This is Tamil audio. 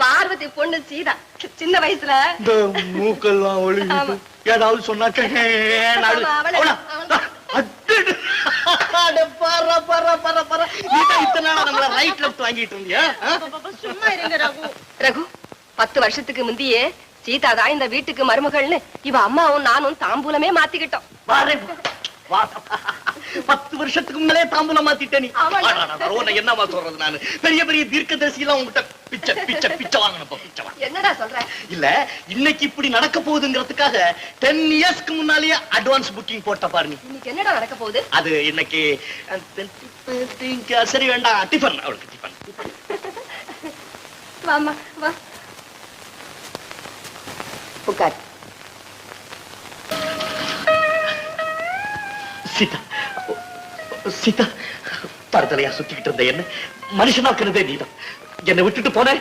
பார்வதி பொண்ணு சீதா சின்ன வயசுல இந்த மூக்கெல்லாம் ஒழுங்கி ஏதாவது சொன்னா சும்மா இருங்க ரகு. ரகு 10 வருஷத்துக்கு முந்தியே சீதா தான் இந்த வீட்டுக்கு மருமகள்னு இவ அம்மாவும் நானும் தாம்பூலமே மாத்திக்கிட்டோம். 10 வருஷத்துக்கு முன்னாலே தாம்பூலம் மாத்திட்டே நீ. என்னமா சொல்றது நானு? பெரிய பெரிய தீர்க்கதரிசி எல்லாம் உங்ககிட்ட பிச்சை பிச்சை பிச்சை வாங்கணும். என்னடா சொல்ற? இல்ல இன்னைக்கு இப்படி நடக்க போகுதுங்கிறதுக்காக 10 இயர்ஸ்க்கு முன்னாலேயே அட்வான்ஸ் புக்கிங் போட்ட பாருங்க. இன்னைக்கு என்னடா நடக்க போகுது? அது இன்னைக்கு சரி வேண்டாம், டிஃபன் அவளுக்கு டிஃபன். வாமா வா உட்கார். சீதா சீதா பரதலையா சுத்திக்கிட்டு இருந்த என்ன மனுஷனாக்குறதே நீதான். என்னை விட்டுட்டு போன